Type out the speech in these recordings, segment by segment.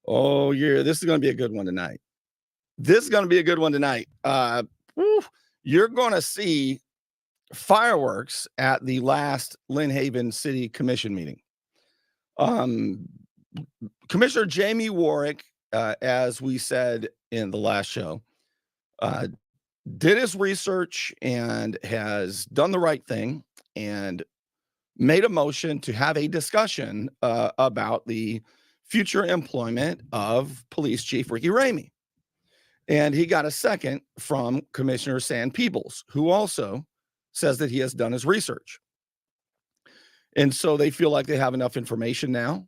Oh, yeah, this is going to be a good one tonight. This is going to be a good one tonight. You're going to see fireworks at the last Lynn Haven City Commission meeting. Commissioner Jamie Warrick, as we said in the last show, did his research and has done the right thing and made a motion to have a discussion about the future employment of Police Chief Ricky Ramey. And he got a second from Commissioner Sam Peebles, who also says that he has done his research. And so they feel like they have enough information now.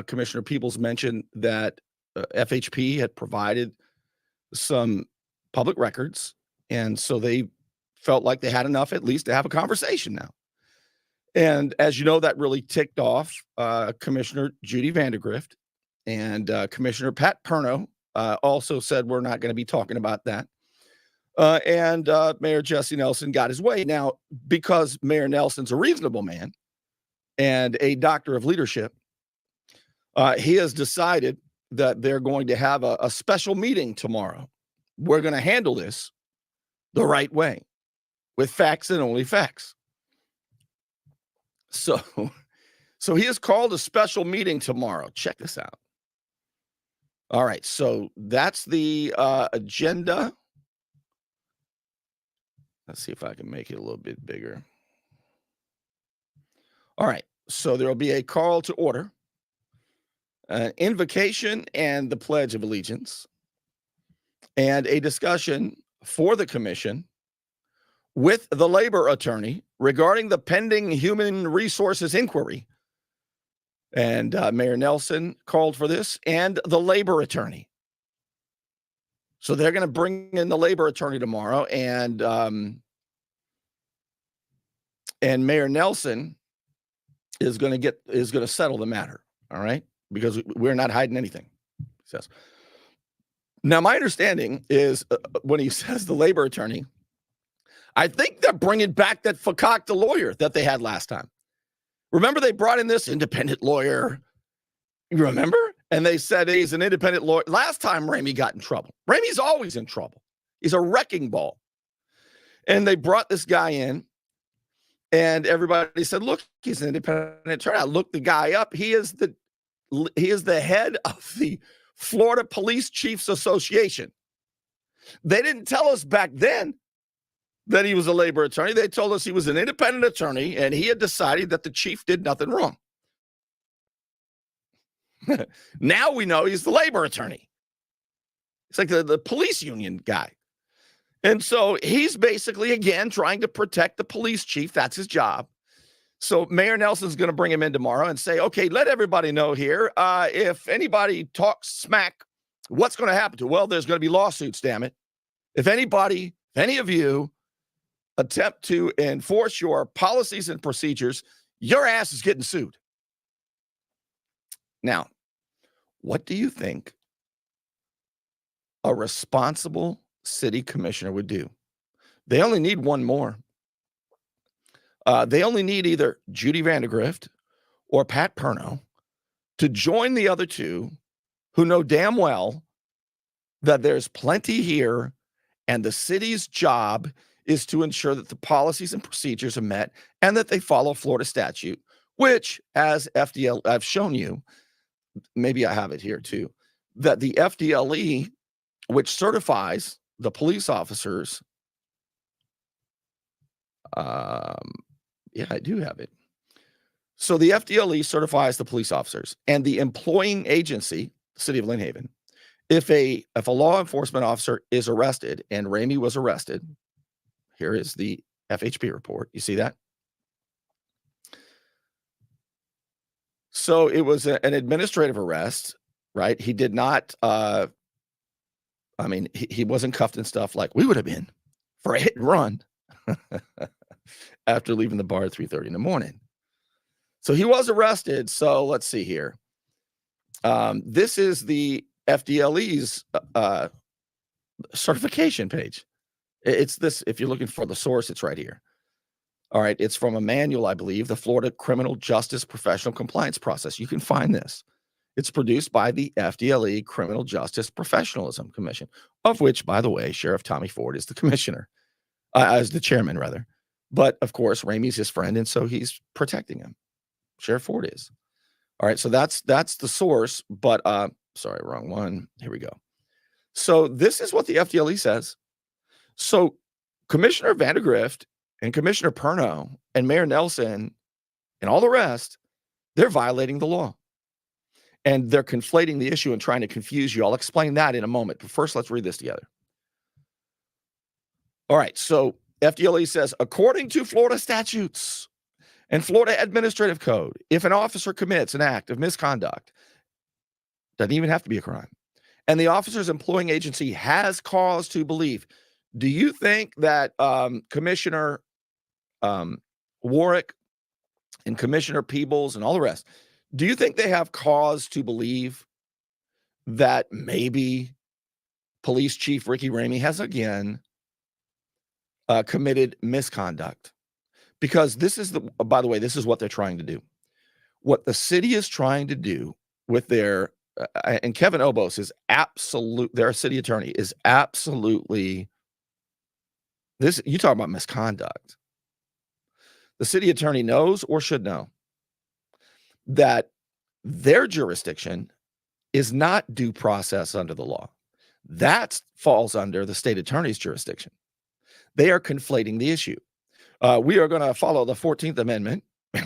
Commissioner Peebles mentioned that FHP had provided some public records, and so they felt like they had enough at least to have a conversation now. And as you know, that really ticked off Commissioner Judy Vandergrift, and Commissioner Pat Perno also said we're not going to be talking about that. And Mayor Jesse Nelson got his way. Now, because Mayor Nelson's a reasonable man and a doctor of leadership, he has decided that they're going to have a special meeting tomorrow. We're going to handle this the right way with facts and only facts. So he has called a special meeting tomorrow. Check this out. All right, so that's the agenda. Let's see if I can make it a little bit bigger. All right, so there will be a call to order, an invocation and the Pledge of Allegiance, and a discussion for the commission with the labor attorney regarding the pending human resources inquiry. And Mayor Nelson called for this, and the labor attorney. So they're going to bring in the labor attorney tomorrow, and Mayor Nelson is going to settle the matter. All right, because we're not hiding anything, he says. Now, my understanding is when he says the labor attorney, I think they're bringing back that fakakta lawyer that they had last time. Remember, they brought in this independent lawyer. You remember? And they said he's an independent lawyer. Last time Ramey got in trouble. Ramey's always in trouble. He's a wrecking ball. And they brought this guy in, and everybody said, look, he's an independent attorney. I looked the guy up. He is the head of the Florida Police Chiefs Association. They didn't tell us back then that he was a labor attorney. They told us he was an independent attorney, and he had decided that the chief did nothing wrong. Now we know he's the labor attorney. It's like the police union guy. And so he's basically, again, trying to protect the police chief. That's his job. So Mayor Nelson's going to bring him in tomorrow and say, okay, let everybody know here, if anybody talks smack, what's going to happen to? Well, there's going to be lawsuits, damn it. If any of you attempt to enforce your policies and procedures, your ass is getting sued. Now, what do you think a responsible city commissioner would do? They only need one more. They only need either Judy Vandergrift or Pat Perno to join the other two who know damn well that there's plenty here, and the city's job is to ensure that the policies and procedures are met and that they follow Florida statute, which, as FDL, I've shown you, maybe I have it here too, that the FDLE, which certifies the police officers, yeah, I do have it. So the FDLE certifies the police officers, and the employing agency, the city of Lynn Haven, if a law enforcement officer is arrested, and Ramey was arrested, here is the FHP report. You see that? So it was an administrative arrest, right? He did not, he wasn't cuffed and stuff like we would have been for a hit and run after leaving the bar at 3:30 in the morning. So he was arrested. So let's see here. This is the FDLE's certification page. It's this, if you're looking for the source, it's right here. All right, it's from a manual, I believe, the Florida Criminal Justice Professional Compliance Process. You can find this. It's produced by the FDLE Criminal Justice Professionalism Commission, of which, by the way, Sheriff Tommy Ford is the commissioner, as the chairman, rather. But, of course, Ramey's his friend, and so he's protecting him. Sheriff Ford is. All right, so that's the source, but, sorry, wrong one. Here we go. So this is what the FDLE says. So Commissioner Vandegrift and Commissioner Perno and Mayor Nelson and all the rest, they're violating the law. And they're conflating the issue and trying to confuse you. I'll explain that in a moment. But first, let's read this together. All right. So FDLE says, according to Florida statutes and Florida Administrative Code, if an officer commits an act of misconduct, doesn't even have to be a crime, and the officer's employing agency has cause to believe. Do you think that Commissioner Warrick and Commissioner Peebles and all the rest, do you think they have cause to believe that maybe Police Chief Ricky Ramey has again committed misconduct? Because this is by the way, this is what they're trying to do. What the city is trying to do with their, and Kevin Obos is their city attorney is absolutely, you talk about misconduct. The city attorney knows or should know that their jurisdiction is not due process under the law. That falls under the state attorney's jurisdiction. They are conflating the issue. We are going to follow the 14th Amendment.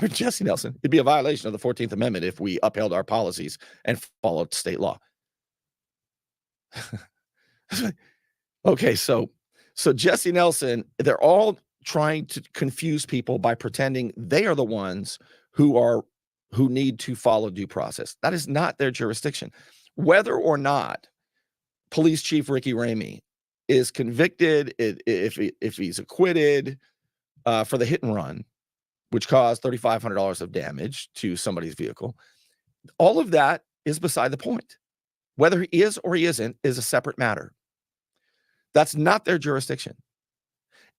Jesse Nelson, it'd be a violation of the 14th Amendment if we upheld our policies and followed state law. Okay, so Jesse Nelson, they're all trying to confuse people by pretending they are the ones who need to follow due process. That is not their jurisdiction. Whether or not Police Chief Ricky Ramey is convicted, if he's acquitted for the hit and run, which caused $3,500 of damage to somebody's vehicle, all of that is beside the point. Whether he is or he isn't is a separate matter. That's not their jurisdiction.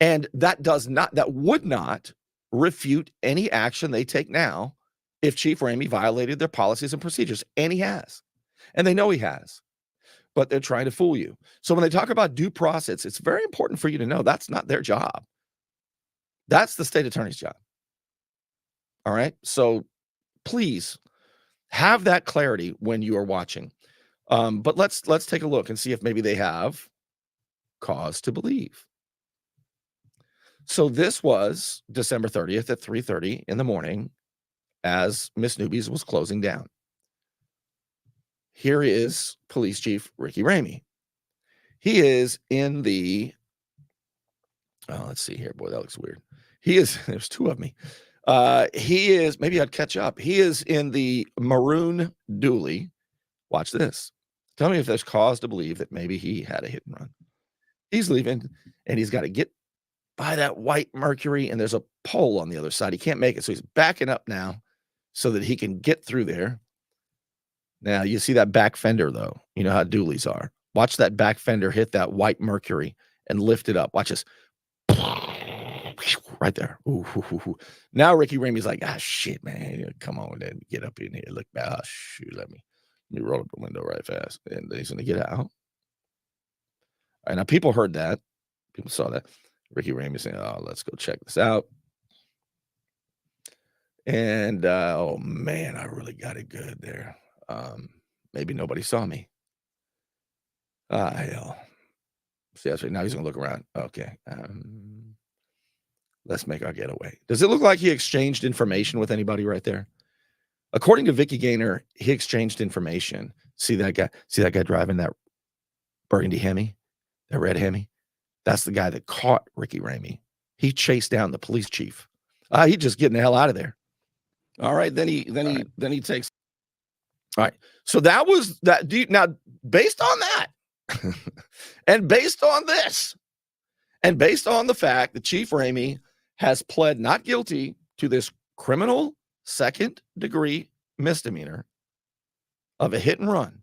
And that would not refute any action they take now if Chief Ramey violated their policies and procedures. And he has. And they know he has. But they're trying to fool you. So when they talk about due process, it's very important for you to know that's not their job. That's the state attorney's job. All right? So please have that clarity when you are watching. But let's take a look and see if maybe they have cause to believe. So this was December 30th at 3:30 in the morning as Miss Newbies was closing down. Here is Police Chief Ricky Ramey. He is in the, let's see here. Boy, that looks weird. There's two of me. He is, maybe I'd catch up. He is in the maroon dually. Watch this. Tell me if there's cause to believe that maybe he had a hit and run. He's leaving and he's got to get by that white Mercury, and there's a pole on the other side. He can't make it, so he's backing up now so that he can get through there. Now, you see that back fender, though. You know how dualies are. Watch that back fender hit that white Mercury and lift it up. Watch this. Right there. Ooh, ooh, ooh, ooh. Now Ricky Ramey's like, shit, man. Come on, then get up in here. Look back. Shoot, let me roll up the window right fast. And then he's going to get out. All right, now people heard that. People saw that. Ricky Ramey saying, let's go check this out. And, oh, man, I really got it good there. Maybe nobody saw me. Hell. See, that's right. Now he's going to look around. Okay. Let's make our getaway. Does it look like he exchanged information with anybody right there? According to Vicky Gaynor, he exchanged information. See that guy driving that burgundy Hemi, that red Hemi? That's the guy that caught Ricky Ramey. He chased down the police chief. He's just getting the hell out of there. All right. Then he takes. All right. So that was that. Now, based on that, and based on this, and based on the fact that Chief Ramey has pled not guilty to this criminal second-degree misdemeanor of a hit and run,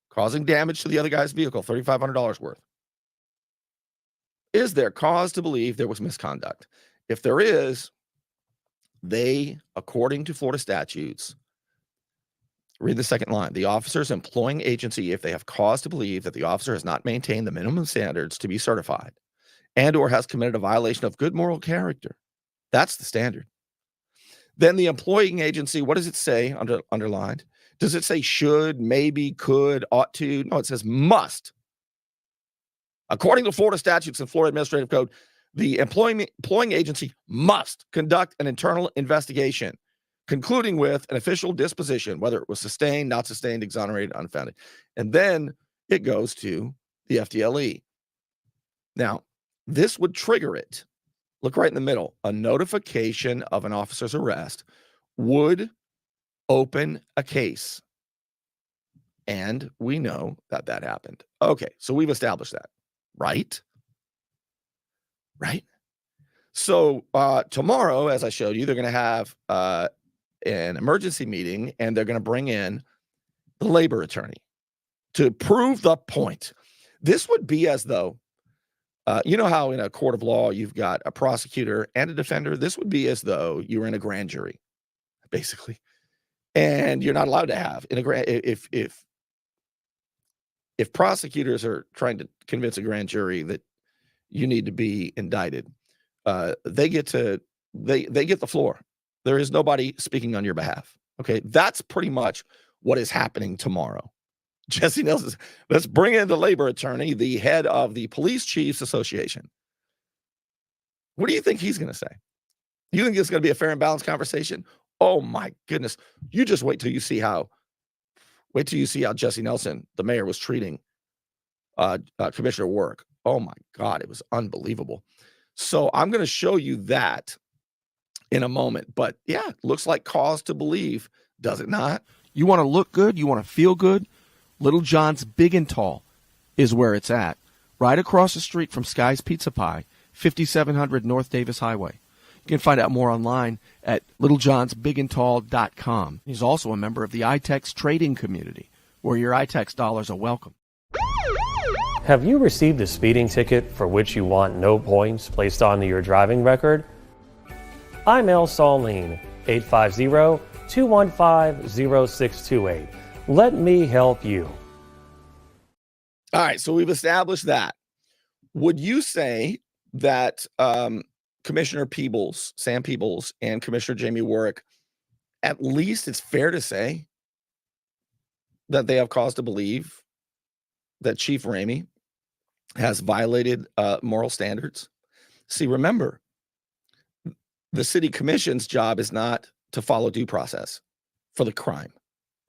causing damage to the other guy's vehicle, $3,500 worth. Is there cause to believe there was misconduct? If there is, they, according to Florida statutes, Read the second line. The officer's employing agency, if they have cause to believe that the officer has not maintained the minimum standards to be certified and or has committed a violation of good moral character. That's the standard. Then the employing agency, what does it say underlined? Does it say should, maybe, could, ought to? No, it says must. According to Florida statutes and Florida Administrative Code, the employing agency must conduct an internal investigation, concluding with an official disposition, whether it was sustained, not sustained, exonerated, unfounded. And then it goes to the FDLE. Now, this would trigger it. Look right in the middle. A notification of an officer's arrest would open a case. And we know that that happened. Okay, so we've established that, right? Right? So tomorrow, as I showed you, they're going to have an emergency meeting, and they're going to bring in the labor attorney to prove the point. This would be as though, you know how in a court of law you've got a prosecutor and a defender? This would be as though you were in a grand jury, basically. And you're not allowed to have in a if prosecutors are trying to convince a grand jury that you need to be indicted, they get the floor. There is nobody speaking on your behalf. Okay, that's pretty much what is happening tomorrow. Jesse Nelson, let's bring in the labor attorney, the head of the Police Chiefs Association. What do you think he's going to say? You think it's going to be a fair and balanced conversation? Oh my goodness! You just wait till you see how Jesse Nelson, the mayor, was treating Commissioner Warrick. Oh my God, it was unbelievable. So I'm going to show you that in a moment. But yeah, looks like cause to believe, does it not? You want to look good? You want to feel good? Little John's Big and Tall is where it's at. Right across the street from Sky's Pizza Pie, 5700 North Davis Highway. You can find out more online at littlejohnsbigandtall.com. He's also a member of the iTex trading community, where your iTex dollars are welcome. Have you received a speeding ticket for which you want no points placed onto your driving record? I'm El Saulene, 850-215-0628. Let me help you. All right, so we've established that. Would you say that Commissioner Peebles, Sam Peebles, and Commissioner Jamie Warrick, at least it's fair to say that they have cause to believe that Chief Ramey has violated moral standards? See, remember, the city commission's job is not to follow due process for the crime.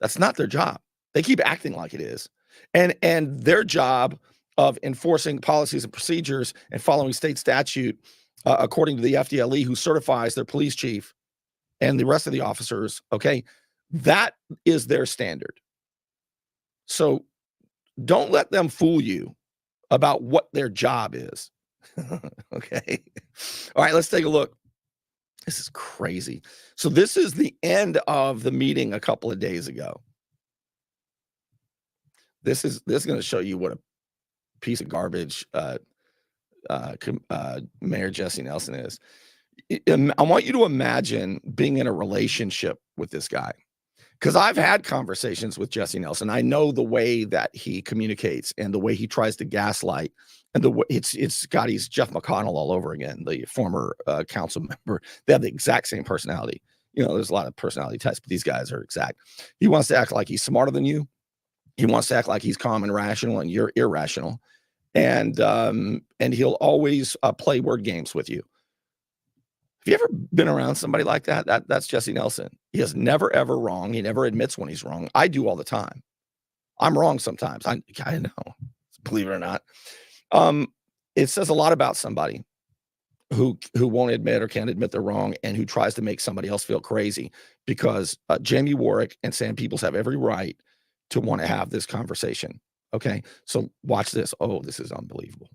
That's not their job. They keep acting like it is. And their job of enforcing policies and procedures and following state statute, according to the FDLE, who certifies their police chief and the rest of the officers, okay, that is their standard. So don't let them fool you about what their job is. Okay. All right, let's take a look. This is crazy. So this is the end of the meeting a couple of days ago. This is going to show you what a piece of garbage Mayor Jesse Nelson is. I want you to imagine being in a relationship with this guy, because I've had conversations with Jesse Nelson. I know the way that he communicates and the way he tries to gaslight, and the way he's Jeff McConnell all over again, the former council member. They have the exact same personality. You know, there's a lot of personality types, but these guys are exact. He wants to act like he's smarter than you. He wants to act like he's calm and rational, and you're irrational. And he'll always play word games with you. Have you ever been around somebody like that? That's Jesse Nelson. He is never, ever wrong. He never admits when he's wrong. I do all the time. I'm wrong sometimes. I know, believe it or not. It says a lot about somebody who won't admit or can't admit they're wrong, and who tries to make somebody else feel crazy, because Jamie Warrick and Sam Peebles have every right to want to have this conversation. Okay, so watch this. Oh, this is unbelievable.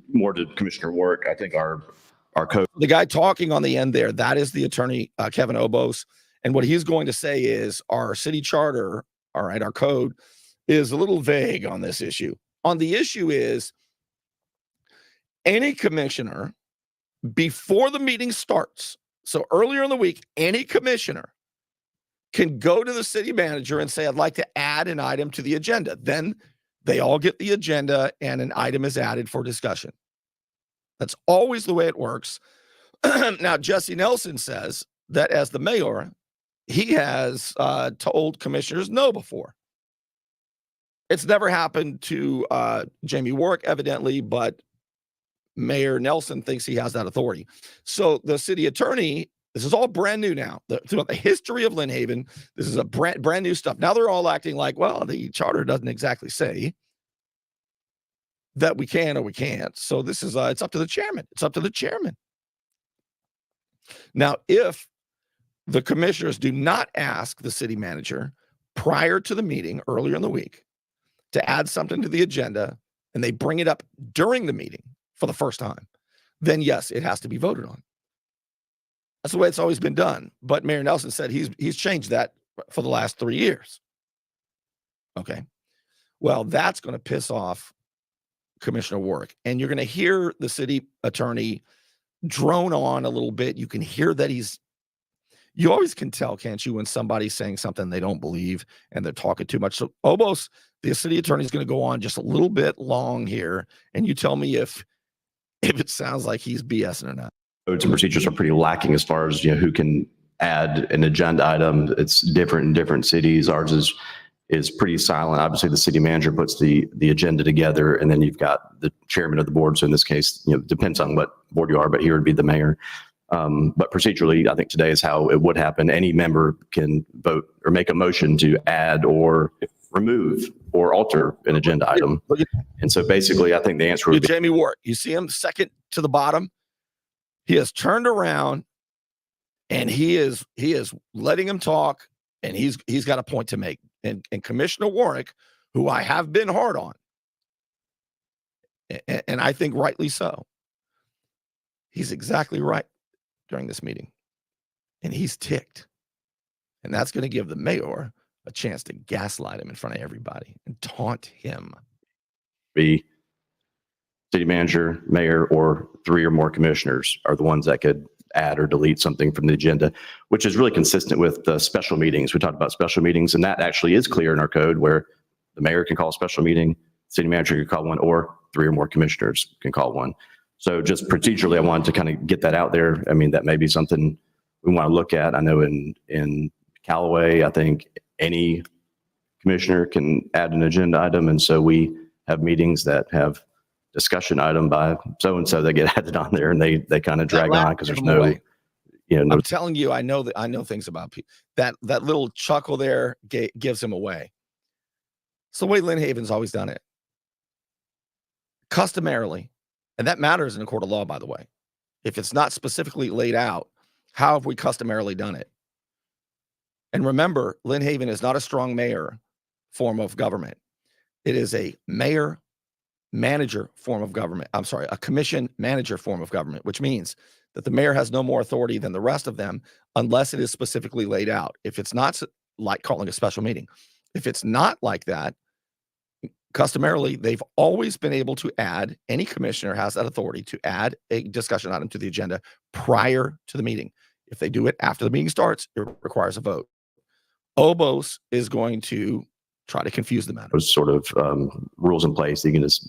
More to Commissioner Warrick, I think our code. The guy talking on the end there, that is the attorney, Kevin Obos. And what he's going to say is our city charter, all right, our code is a little vague on this issue. On the issue is any commissioner, before the meeting starts, so earlier in the week, any commissioner can go to the city manager and say, I'd like to add an item to the agenda. Then they all get the agenda and an item is added for discussion. That's always the way it works. Now, Jesse Nelson says that as the mayor, he has told commissioners no before. It's never happened to Jamie Warrick, evidently, but Mayor Nelson thinks he has that authority. So the city attorney, this is all brand new now. Throughout the history of Lynn Haven, this is a brand new stuff. Now they're all acting like, well, the charter doesn't exactly say that we can or we can't. So this is it's up to the chairman. It's up to the chairman. Now, if the commissioners do not ask the city manager prior to the meeting earlier in the week to add something to the agenda, and they bring it up during the meeting for the first time, then yes, it has to be voted on. That's the way it's always been done. But Mayor Nelson said he's changed that for the last 3 years. Okay. Well, that's going to piss off Commissioner Warrick. And you're going to hear the city attorney drone on a little bit. You can hear that you always can tell, can't you, when somebody's saying something they don't believe and they're talking too much. So almost the city attorney is going to go on just a little bit long here. And you tell me if it sounds like he's BSing or not. Codes and procedures are pretty lacking as far as, who can add an agenda item. It's different in different cities. Ours is pretty silent. Obviously, the city manager puts the agenda together, and then you've got the chairman of the board. So in this case, depends on what board you are, but here would be the mayor. But procedurally, I think today is how it would happen. Any member can vote or make a motion to add or remove or alter an agenda item. And so basically, I think the answer would be Jamie Warrick. You see him second to the bottom. He has turned around and he is letting him talk, and he's got a point to make. And Commissioner Warrick, who I have been hard on, and I think rightly so, he's exactly right during this meeting. And he's ticked. And that's going to give the mayor a chance to gaslight him in front of everybody and taunt him. be city manager, mayor, or 3 or more commissioners are the ones that could add or delete something from the agenda, which is really consistent with the special meetings. We talked about special meetings, and that actually is clear in our code where the mayor can call a special meeting, city manager can call one, or 3 or more commissioners can call one. So just procedurally, I wanted to kind of get that out there. I mean, that may be something we want to look at. I know in Callaway, I think any commissioner can add an agenda item. And so we have meetings that have discussion item by so-and-so that get added on there, and they kind of drag on because there's no, no. I'm telling you, I know things about people. That little chuckle there gives him away. It's the way Lynn Haven's always done it. Customarily, and that matters in a court of law, by the way. If it's not specifically laid out, how have we customarily done it? And remember, Lynn Haven is not a strong mayor form of government. It is a mayor-manager form of government. I'm sorry, a commission-manager form of government, which means that the mayor has no more authority than the rest of them unless it is specifically laid out. If it's not like calling a special meeting, if it's not like that, customarily, they've always been able to add, any commissioner has that authority to add a discussion item to the agenda prior to the meeting. If they do it after the meeting starts, it requires a vote. Obos is going to try to confuse the matter. Those sort of rules in place. You can just,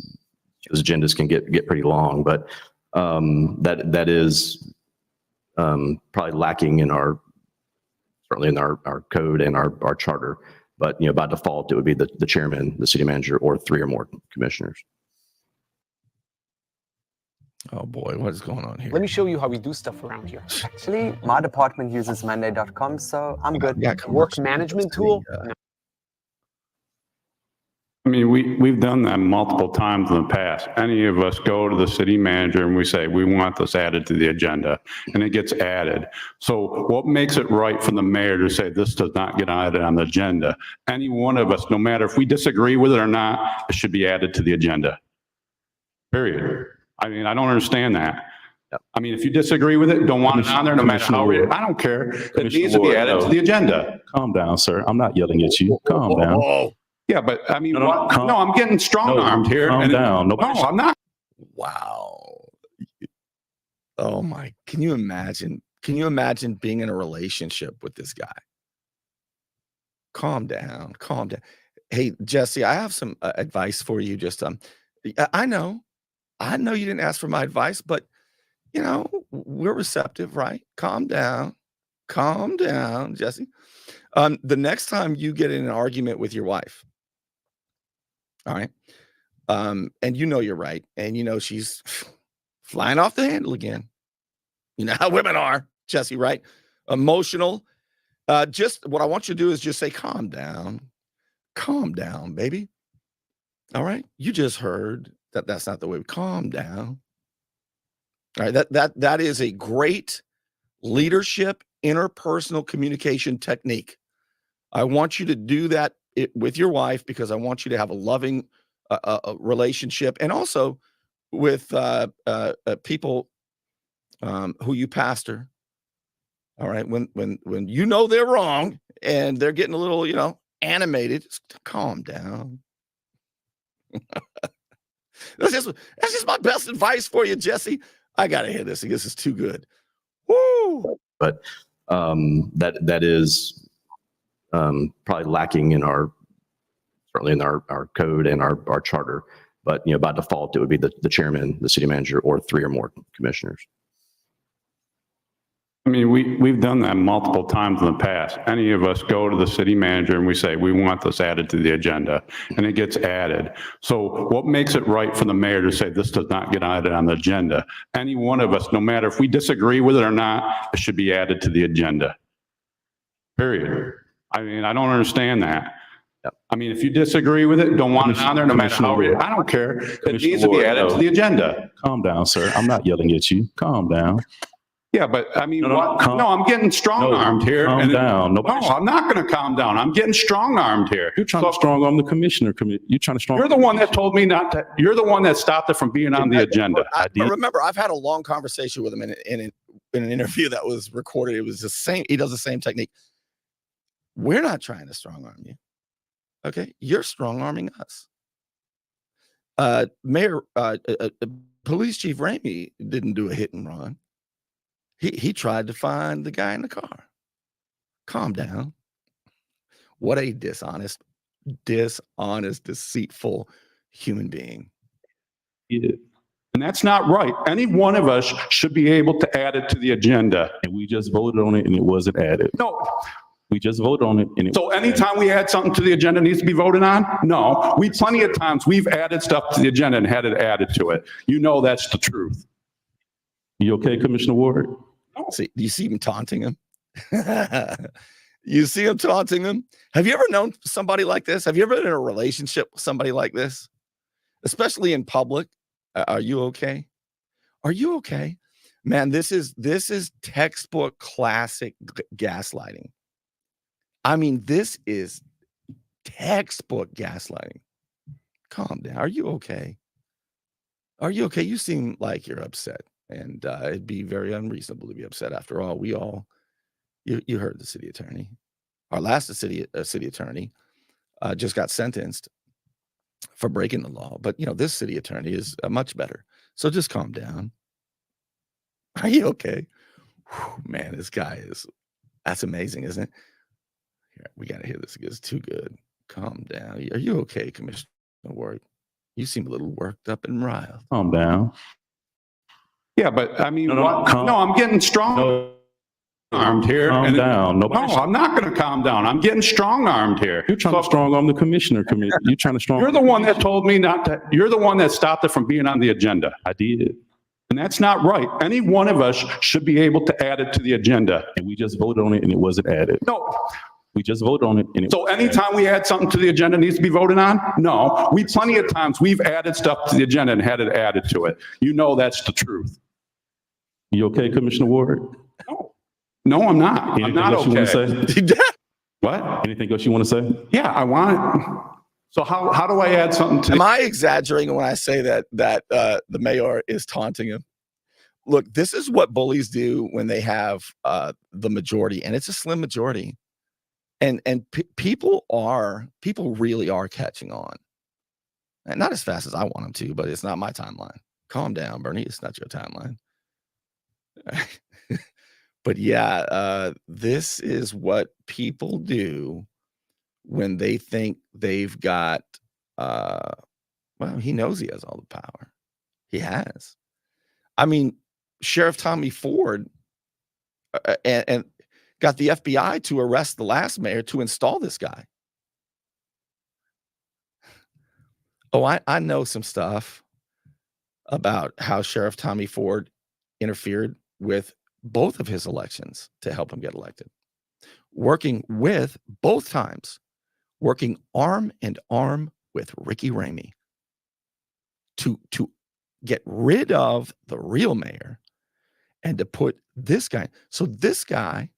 those agendas can get pretty long, but that is probably lacking in certainly in our code and our charter. But by default, it would be the chairman, the city manager, or 3 or more commissioners. Oh boy, what is going on here? Let me show you how we do stuff around here. Actually, my department uses Monday.com, so I'm good. Yeah, Work management tool. No. I mean, we've done that multiple times in the past. Any of us go to the city manager and we say, we want this added to the agenda, and it gets added. So what makes it right for the mayor to say this does not get added on the agenda? Any one of us, no matter if we disagree with it or not, it should be added to the agenda. Period. I mean, I don't understand that. I mean, if you disagree with it, don't want it on there, no matter how, I don't care. It needs to be added to the agenda. Calm down, sir. I'm not yelling at you. Calm down. Yeah, but I mean, no, I'm getting strong-armed here. Calm down. No, I'm not. Wow. Oh my, can you imagine being in a relationship with this guy? calm down, calm down. Hey, Jesse, I have some advice for you. Just I know you didn't ask for my advice, but we're receptive, right? Calm down, Jesse. The next time you get in an argument with your wife, all right, and you're right, and she's flying off the handle again. You know how women are, Jesse, right? Emotional. Just what I want you to do is just say, calm down, baby. All right. You just heard that's not the way we calm down. All right. That is a great leadership, interpersonal communication technique. I want you to do that with your wife because I want you to have a loving relationship, and also with people who you pastor. All right. When they're wrong and they're getting a little, animated, just calm down. That's just my best advice for you, Jesse. I gotta hear this. This is too good. Woo! But that is probably lacking certainly in our code and our charter. But by default, it would be the chairman, the city manager, or 3 or more commissioners. I mean, we've done that multiple times in the past. Any of us go to the city manager and we say, we want this added to the agenda, and it gets added. So what makes it right for the mayor to say this does not get added on the agenda? Any one of us, no matter if we disagree with it or not, it should be added to the agenda. Period. I mean, I don't understand that. Yep. I mean, if you disagree with it, don't want it on there, no matter how, I don't care. It needs to be added to the agenda. Calm down, sir. I'm not yelling at you. Calm down. Yeah, but I mean, no, I'm getting strong-armed here. Calm down. No, I'm not going to calm down. I'm getting strong-armed here. You're trying to strong-arm the commissioner. You're trying to strong. You're the one that told me not to. You're the one that stopped it from being on the agenda. But remember, I've had a long conversation with him in an interview that was recorded. It was the same. He does the same technique. We're not trying to strong-arm you. Okay, you're strong-arming us. Police Chief Ramey didn't do a hit and run. He tried to find the guy in the car. Calm down. What a dishonest, deceitful human being. Yeah. And that's not right. Any one of us should be able to add it to the agenda. And we just voted on it and it wasn't added. No. We just voted on it and it So anytime we add something to the agenda needs to be voted on? No. Plenty of times we've added stuff to the agenda and had it added to it. That's the truth. You okay, Commissioner Warrick? See, do you see him taunting him? You see him taunting him? Have you ever known somebody like this? Have you ever been in a relationship with somebody like this? Especially in public? Are you okay? Are you okay? Man, this is textbook classic gaslighting. I mean, this is textbook gaslighting. Calm down. Are you okay? Are you okay? You seem like you're upset. And it'd be very unreasonable to be upset. After all, you heard the city attorney. Our last city attorney just got sentenced for breaking the law. But, this city attorney is much better. So just calm down. Are you okay? Whew, man, that's amazing, isn't it? Here, we got to hear this. It's too good. Calm down. Are you okay, Commissioner Warrick? You seem a little worked up and riled. Calm down. Yeah, but I mean, I'm getting strong-armed here. Calm down. No, I'm not going to calm down. I'm getting strong-armed here. You're trying to strong-arm the commissioner. You're trying to strong. You're the one that told me not to. You're the one that stopped it from being on the agenda. I did. And that's not right. Any one of us should be able to add it to the agenda. And we just voted on it and it wasn't added. No. We just voted on it. And so anytime we add something to the agenda needs to be voted on? No. Plenty of times we've added stuff to the agenda and had it added to it. That's the truth. You okay, Commissioner Warrick? No, I'm not. Anything I'm not else you want okay. to say? What? Anything else you want to say? Yeah, I want it. So how do I add something to? Am I exaggerating when I say that the mayor is taunting him? Look, this is what bullies do when they have the majority, and it's a slim majority. And people really are catching on, and not as fast as I want them to, but it's not my timeline. Calm down, Bernie. It's not your timeline. But yeah, this is what people do when they think they've got, well, he knows he has all the power. He has. I mean, Sheriff Tommy Ford and got the FBI to arrest the last mayor to install this guy. Oh, I know some stuff about how Sheriff Tommy Ford interfered with both of his elections to help him get elected. Working with both times, working arm in arm with Ricky Ramey to get rid of the real mayor and to put this guy. So this guy,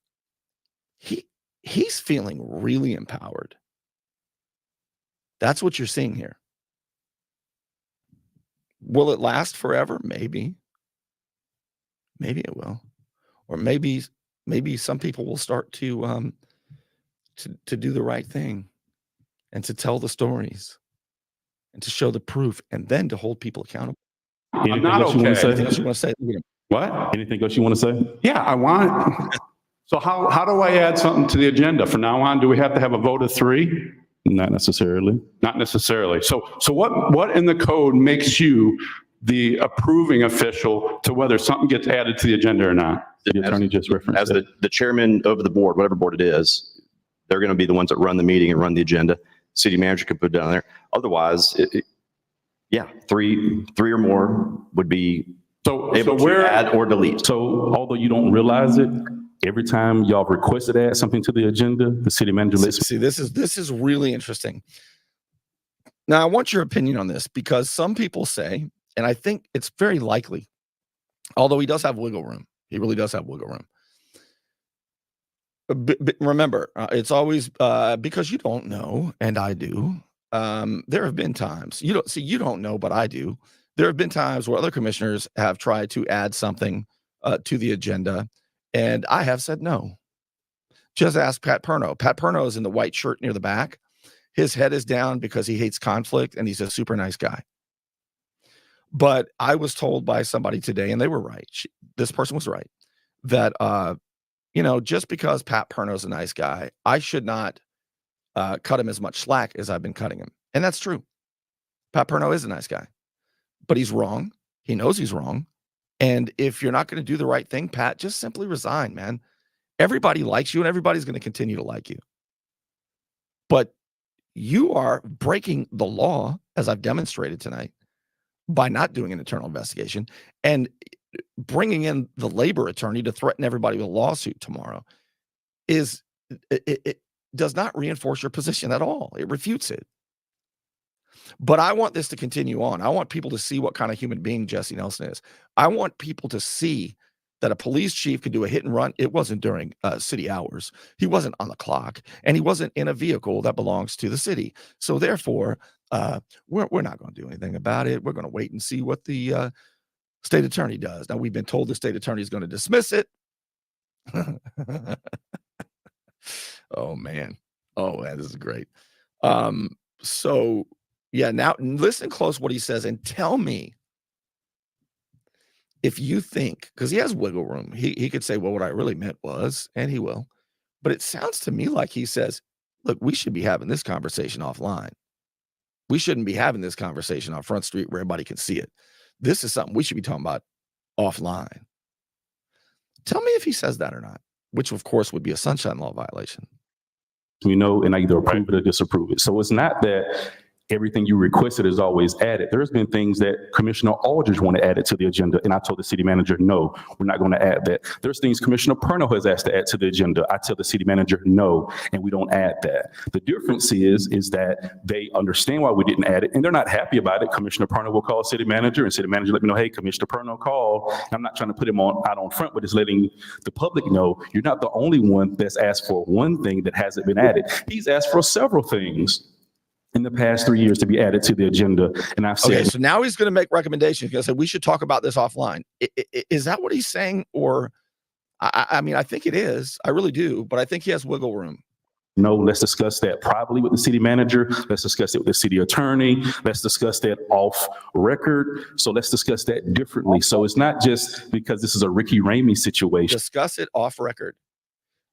he's feeling really empowered. That's what you're seeing here. Will it last forever? Maybe. Maybe it will. Or maybe some people will start to do the right thing and to tell the stories and to show the proof and then to hold people accountable. I'm not okay. Anything else you want to say? What? Anything else you want to say? Yeah, I want it. So how do I add something to the agenda? From now on, do we have to have a vote of 3? Not necessarily. Not necessarily. So what in the code makes you the approving official to whether something gets added to the agenda or not? The attorney just referenced As the chairman of the board, whatever board it is, they're going to be the ones that run the meeting and run the agenda. City manager could put it down there. Otherwise, yeah, three or more would be able to add or delete. So although you don't realize it, every time y'all requested to add something to the agenda, the city manager lets. See, this is really interesting. Now, I want your opinion on this because some people say, and I think it's very likely, although he does have wiggle room. He really does have wiggle room. But remember, it's always because you don't know, and I do. There have been times you don't know, but I do. There have been times where other commissioners have tried to add something to the agenda, and I have said no. Just ask Pat Perno. Pat Perno is in the white shirt near the back. His head is down because he hates conflict, and he's a super nice guy. But I was told by somebody today, and they were right. This person was right, that just because Pat Perno's a nice guy, I should not cut him as much slack as I've been cutting him. And that's true. Pat Perno is a nice guy, but he's wrong. He knows he's wrong. And if you're not going to do the right thing, Pat, just simply resign, man. Everybody likes you and everybody's going to continue to like you. But you are breaking the law, as I've demonstrated tonight, by not doing an internal investigation and bringing in the labor attorney to threaten everybody with a lawsuit tomorrow it does not reinforce your position at all. It refutes it. But I want this to continue on. I want people to see what kind of human being Jesse Nelson is. I want people to see that a police chief could do a hit and run. It wasn't during city hours. He wasn't on the clock, and he wasn't in a vehicle that belongs to the city. So therefore, we're not going to do anything about it. We're going to wait and see what the state attorney does. Now, we've been told the state attorney is going to dismiss it. Oh, man. Oh, man, this is great. So, yeah, now listen close what he says and tell me if you think, because he has wiggle room. He could say, well, what I really meant was, and he will. But it sounds to me like he says, look, we should be having this conversation offline. We shouldn't be having this conversation on Front Street where everybody can see it. This is something we should be talking about offline. Tell me if he says that or not, which of course would be a sunshine law violation. And I either approve it or disapprove it. So it's not that everything you requested is always added. There's been things that Commissioner Aldridge want to add it to the agenda, and I told the city manager, no, we're not going to add that. There's things Commissioner Perno has asked to add to the agenda. I tell the city manager, no, and we don't add that. The difference is that they understand why we didn't add it, and they're not happy about it. Commissioner Perno will call city manager, and city manager let me know, hey, Commissioner Perno called. I'm not trying to put him out on front, but it's letting the public know you're not the only one that's asked for one thing that hasn't been added. He's asked for several things in the past 3 years to be added to the agenda. And I've said, okay, so now he's going to make recommendations. He's going to say, we should talk about this offline. Is that what he's saying? Or, I mean, I think it is. I really do. But I think he has wiggle room. No, let's discuss that privately with the city manager. Let's discuss it with the city attorney. Let's discuss that off record. So let's discuss that differently. So it's not just because this is a Ricky Ramey situation. Discuss it off record.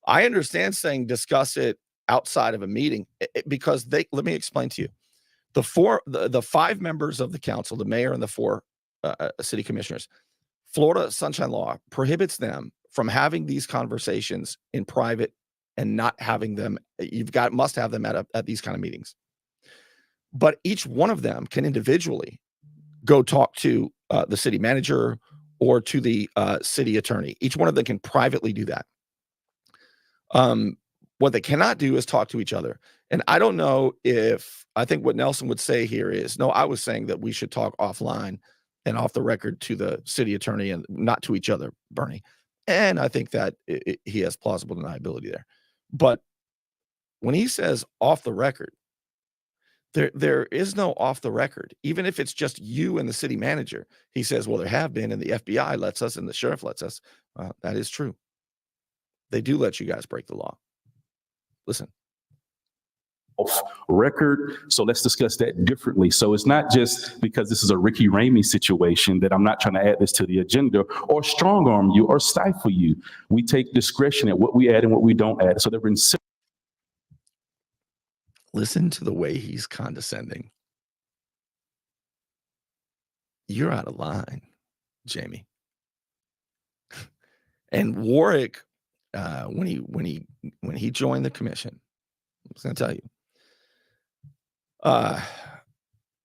I understand saying discuss it outside of a meeting because let me explain to you. The 5 members of the council, the mayor and the 4 city commissioners, Florida Sunshine Law prohibits them from having these conversations in private and not having them. Must have them at these kind of meetings. But each one of them can individually go talk to the city manager or to the city attorney. Each one of them can privately do that. What they cannot do is talk to each other. And I don't know I think what Nelson would say here is, no, I was saying that we should talk offline and off the record to the city attorney and not to each other, Bernie. And I think that he has plausible deniability there. But when he says off the record, there is no off the record. Even if it's just you and the city manager, he says, well, there have been, and the FBI lets us and the sheriff lets us. That is true. They do let you guys break the law. Listen. Off record. So let's discuss that differently. So it's not just because this is a Ricky Ramey situation that I'm not trying to add this to the agenda or strong arm you or stifle you. We take discretion at what we add and what we don't add. So there have been. Listen to the way he's condescending. You're out of line, Jamie. And Warrick, when he joined the commission, I was going to tell you,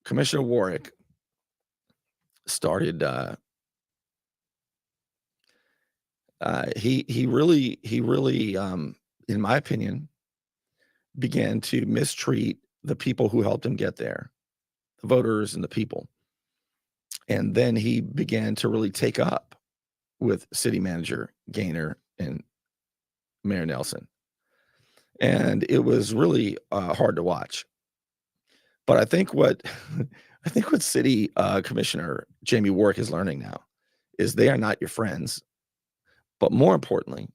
Commissioner Warrick started. He really, in my opinion, began to mistreat the people who helped him get there, the voters and the people. And then he began to really take up with city manager Gaynor and Mayor Nelson. And it was really hard to watch. But I think what City Commissioner Jamie Warrick is learning now is they are not your friends. But more importantly,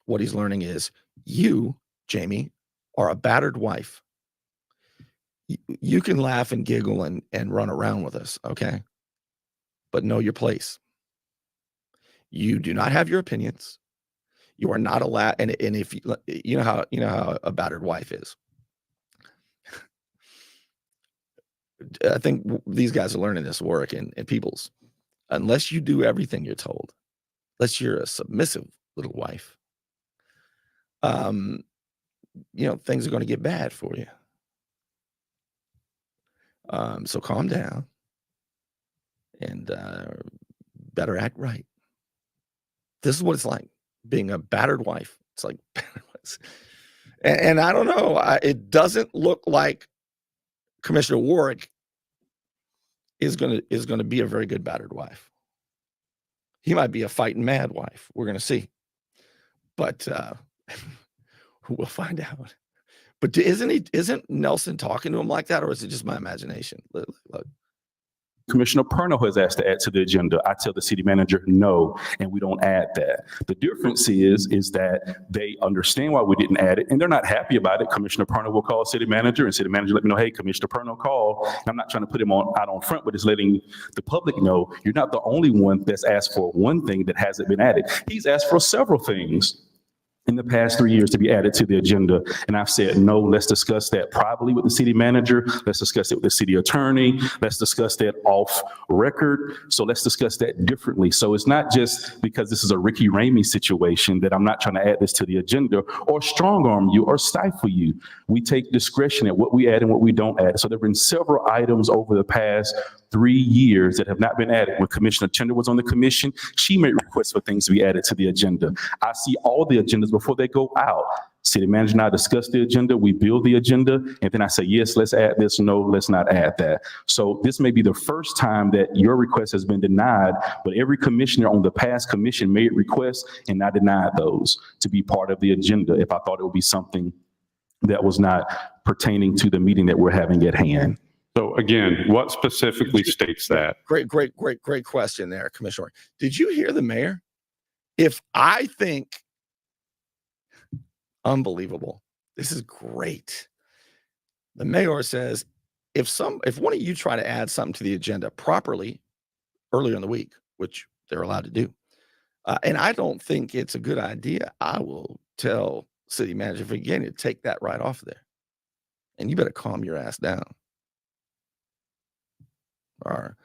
what he's learning is you, Jamie, are a battered wife. You can laugh and giggle and run around with us, okay? But know your place. You do not have your opinions. You are not allowed, and if you know how a battered wife is. I think these guys are learning this, Warrick and Peoples. Unless you do everything you're told, unless you're a submissive little wife, things are going to get bad for you. So calm down and better act right. This is what it's like being a battered wife. It's like, and I don't know. It doesn't look like Commissioner Warrick is going to be a very good battered wife. He might be a fighting mad wife. We're going to see, but we'll find out. But isn't Nelson talking to him like that, or is it just my imagination? Look. Commissioner Perno has asked to add to the agenda. I tell the city manager no, and we don't add that. The difference is that they understand why we didn't add it, and they're not happy about it. Commissioner Perno will call city manager, and city manager let me know, hey, Commissioner Perno called. I'm not trying to put him out on front, but it's letting the public know you're not the only one that's asked for one thing that hasn't been added. He's asked for several things in the past 3 years to be added to the agenda. And I've said, no, let's discuss that privately with the city manager. Let's discuss it with the city attorney. Let's discuss that off record. So let's discuss that differently. So it's not just because this is a Ricky Ramey situation that I'm not trying to add this to the agenda or strong arm you or stifle you. We take discretion at what we add and what we don't add. So there have been several items over the past 3 years that have not been added. When Commissioner Tender was on the commission, she made requests for things to be added to the agenda. I see all the agendas before they go out. City manager and I discuss the agenda, we build the agenda, and then I say, yes, let's add this, no, let's not add that. So this may be the first time that your request has been denied, but every commissioner on the past commission made requests and I denied those to be part of the agenda if I thought it would be something that was not pertaining to the meeting that we're having at hand. So again, what specifically states that? Great question there, Commissioner. Did you hear the mayor? If I think, unbelievable, this is great. The mayor says, if one of you try to add something to the agenda properly earlier in the week, which they're allowed to do, and I don't think it's a good idea, I will tell city manager Virginia, take that right off there. And you better calm your ass down. Or,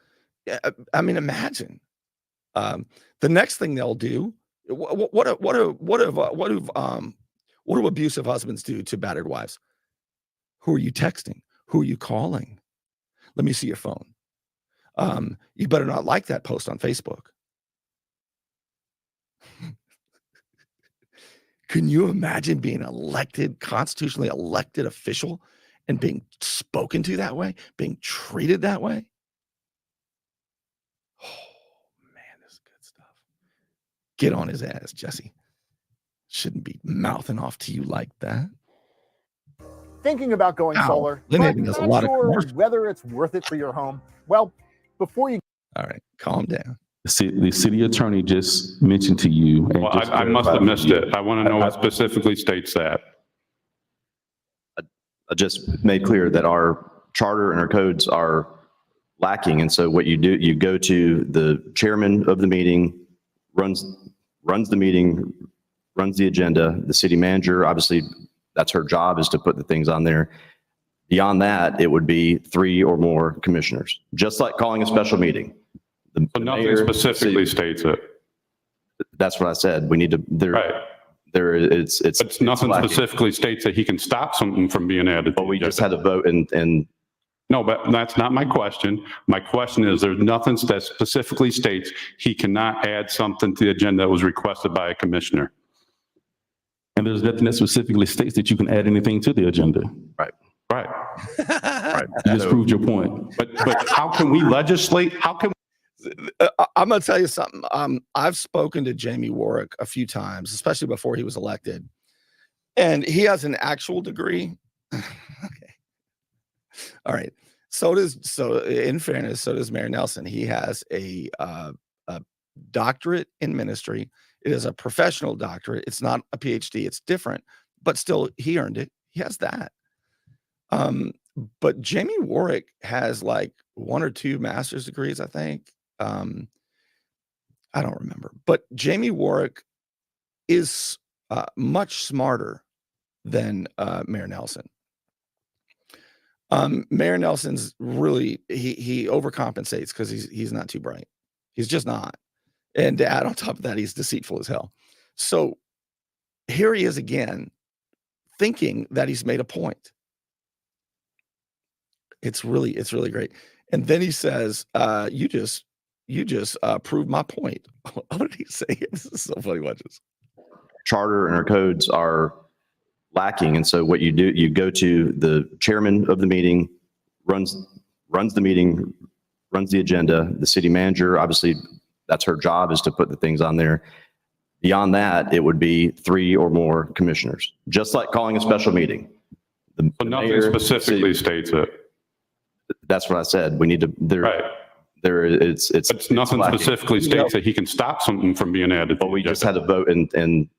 yeah, I mean, imagine. The next thing they'll do, what do abusive husbands do to battered wives? Who are you texting? Who are you calling? Let me see your phone. You better not like that post on Facebook. Can you imagine being elected, constitutionally elected official and being spoken to that way, being treated that way? Oh, man, this is good stuff. Get on his ass, Jesse. Shouldn't be mouthing off to you like that. Thinking about going Ow. solar, Lynn but Haven does a not lot of sure commercials. whether it's worth it for your home. Well, before you All right, calm down. The city attorney just mentioned to you. and Well, just I must have clarified missed for you. it. I want to know what specifically states that. I just made clear that our charter and our codes are lacking. And so what you do, you go to the chairman of the meeting, runs the meeting, runs the agenda. The city manager, obviously, that's her job, is to put the things on there. Beyond that, it would be 3 or more commissioners, just like calling a special meeting. But nothing specifically states it. That's what I said. We need to, Right. it's Nothing lacking. specifically states that he can stop something from being added. But we just had a vote and No, but that's not my question. My question is, there's nothing that specifically states he cannot add something to the agenda that was requested by a commissioner. And there's nothing that specifically states that you can add anything to the agenda. right. Right. You just proved your point. But how can we legislate? How can I'm going to tell you something. I've spoken to Jamie Warrick a few times, especially before he was elected, and he has an actual degree. Okay. All right. So in fairness, so does Mayor Nelson. He has a doctorate in ministry. It is a professional doctorate. It's not a PhD. It's different, but still he earned it. He has that. But Jamie Warrick has like 1 or 2 master's degrees, I think. I don't remember, but Jamie Warrick is much smarter than Mayor Nelson. Mayor Nelson's really, he overcompensates because he's not too bright. He's just not. And to add on top of that, he's deceitful as hell. So here he is again, thinking that he's made a point. It's really great. And then he says, you just proved my point. What did he say? This is so funny. Watch this. Charter and our codes are lacking. And so what you do, you go to the chairman of the meeting, runs the meeting, runs the agenda. The city manager, obviously, that's her job, is to put the things on there. Beyond that, it would be 3 or more commissioners, just like calling a special meeting. But nothing specifically states it. That's what I said. We need to, Right. it's Nothing lacking. specifically states that he can stop something from being added. But we just had a vote and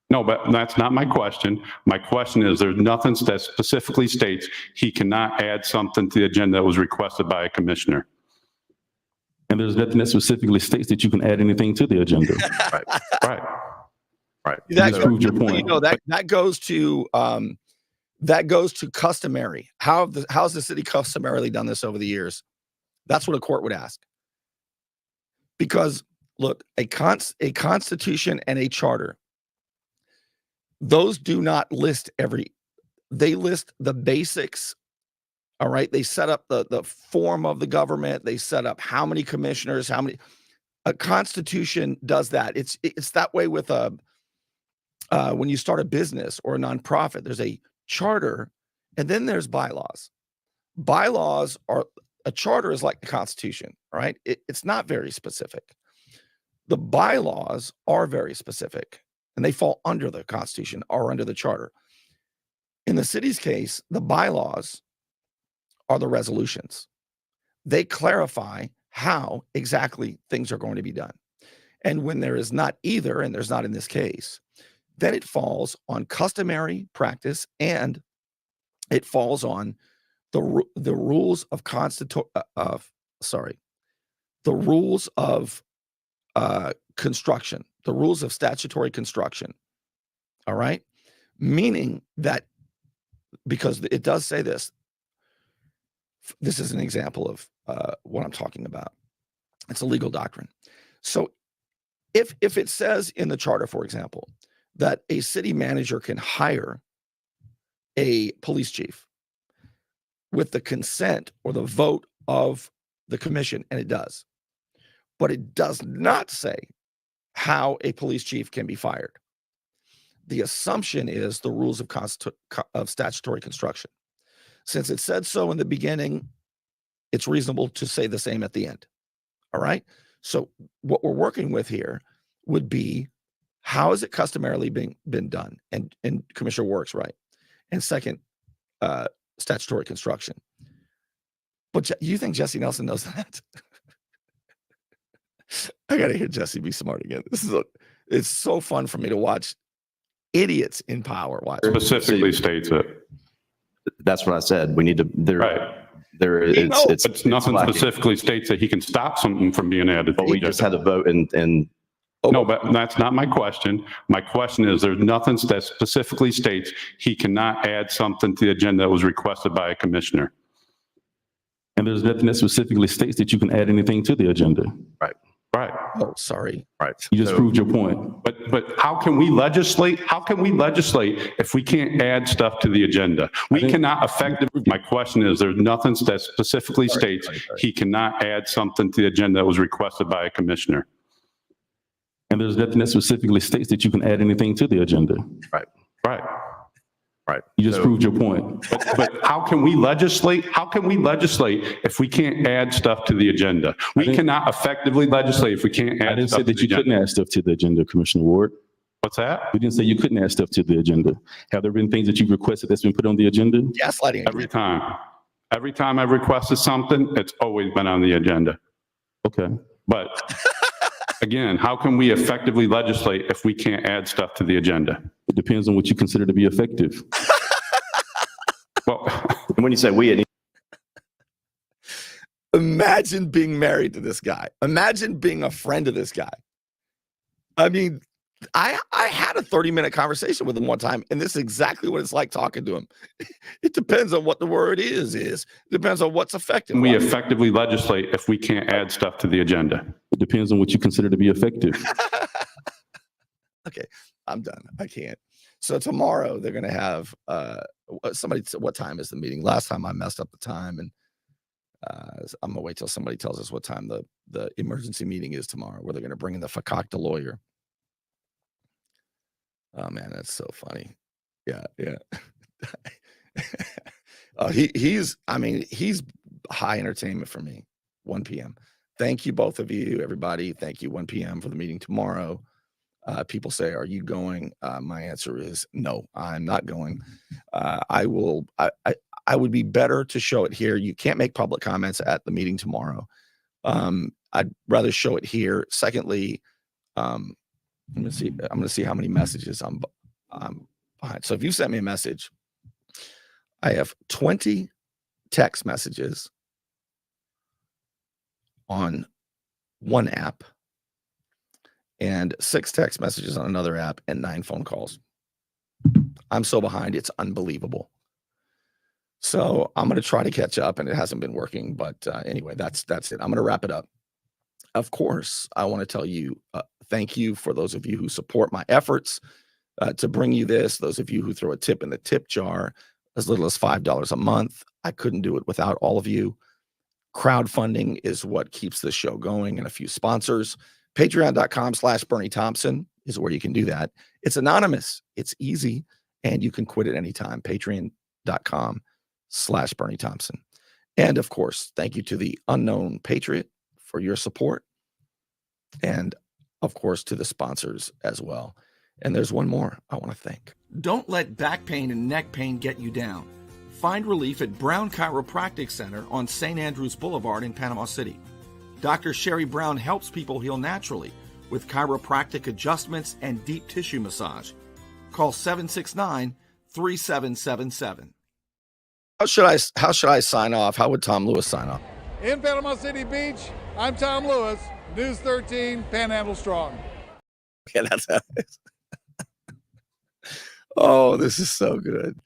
No, but that's not my question. My question is, there's nothing that specifically states he cannot add something to the agenda that was requested by a commissioner. And there's nothing that specifically states that you can add anything to the agenda. Right. You just proved your point. You know, that goes to customary. How's the city customarily done this over the years? That's what a court would ask. Because look, a constitution and a charter, those do not list they list the basics. All right. They set up the form of the government. They set up how many commissioners, a constitution does that. It's that way with when you start a business or a nonprofit, there's a charter and then there's bylaws. Bylaws are, a charter is like the Constitution, right? It's not very specific. The bylaws are very specific and they fall under the Constitution or under the charter. In the city's case, the bylaws are the resolutions. They clarify how exactly things are going to be done. And when there is not either, and there's not in this case, then it falls on customary practice and it falls on the rules of the rules of construction, the rules of statutory construction. All right. meaning that, because it does say this is an example of what I'm talking about. It's a legal doctrine. So if it says in the charter, for example, that a city manager can hire a police chief with the consent or the vote of the commission, and it does, but it does not say how a police chief can be fired. The assumption is the rules of statutory construction. Since it said so in the beginning, it's reasonable to say the same at the end. All right. So what we're working with here would be, how is it customarily been done? And Commissioner Warrick's right. And second, statutory construction. But you think Jesse Nelson knows that? I got to hear Jesse be smart again. It's so fun for me to watch idiots in power. Watch. Specifically states it. That's what I said. We need to, Right. it's nothing lacking. specifically states that he can stop something from being added. But we just had a vote and No, but that's not my question. My question is, there's nothing that specifically states he cannot add something to the agenda that was requested by a commissioner. And there's nothing that specifically states that you can add anything to the agenda. Right. Oh, sorry. right. You just proved your point. But how can we legislate? How can we legislate if we can't add stuff to the agenda? We cannot effectively. My question is, there's nothing that specifically states he cannot add something to the agenda that was requested by a commissioner. And there's nothing that specifically states that you can add anything to the agenda. Right. You just proved your point. But how can we legislate? How can we legislate if we can't add stuff to the agenda? We cannot effectively legislate if we can't add. I didn't say that you couldn't add stuff to the agenda, Commissioner Ward. What's that? We didn't say you couldn't add stuff to the agenda. Have there been things that you've requested that's been put on the agenda? Gaslighting. Every time. Every time I've requested something, it's always been on the agenda. Okay. But again, how can we effectively legislate if we can't add stuff to the agenda? It depends on what you consider to be effective. Well, And when you say we, Imagine being married to this guy. Imagine being a friend of this guy. I mean, I had a 30-minute conversation with him one time, and this is exactly what it's like talking to him. It depends on what the word is. It depends on what's effective. we effectively legislate if we can't add stuff to the agenda. It depends on what you consider to be effective. Okay, I'm done. I can't. So tomorrow they're going to have somebody. What time is the meeting? Last time I messed up the time, and I'm gonna wait till somebody tells us what time the emergency meeting is tomorrow, where they're going to bring in the fakakta lawyer. Oh man, that's so funny. Yeah. He's high entertainment for me. 1 p.m. Thank you, both of you, everybody. Thank you. 1 p.m. for the meeting tomorrow. People say, "Are you going?" My answer is no. I'm not going. I will. I would be better to show it here. You can't make public comments at the meeting tomorrow. I'd rather show it here. Secondly, I'm gonna see how many messages I'm behind. So if you sent me a message, I have 20 text messages on one app and 6 text messages on another app and 9 phone calls. I'm so behind, it's unbelievable. So I'm going to try to catch up, and it hasn't been working. But anyway, that's it. I'm going to wrap it up. Of course, I want to tell you, thank you for those of you who support my efforts to bring you this. Those of you who throw a tip in the tip jar, as little as $5 a month. I couldn't do it without all of you. Crowdfunding is what keeps this show going, and a few sponsors. Patreon.com/Bernie Thompson is where you can do that. It's anonymous. It's easy, and you can quit at any time. Patreon.com/Bernie Thompson. And of course, thank you to the Unknown Patriot for your support. And of course, to the sponsors as well. And there's one more I want to thank. Don't let back pain and neck pain get you down. Find relief at Brown Chiropractic Center on St. Andrews Boulevard in Panama City. Dr. Sherry Brown helps people heal naturally with chiropractic adjustments and deep tissue massage. Call 769-3777. How should I sign off? How would Tom Lewis sign off? In Panama City Beach, I'm Tom Lewis, News 13, Panhandle Strong. Okay, that's how it is. Oh, this is so good.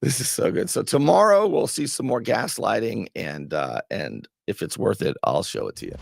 This is so good. So tomorrow we'll see some more gaslighting, and if it's worth it, I'll show it to you.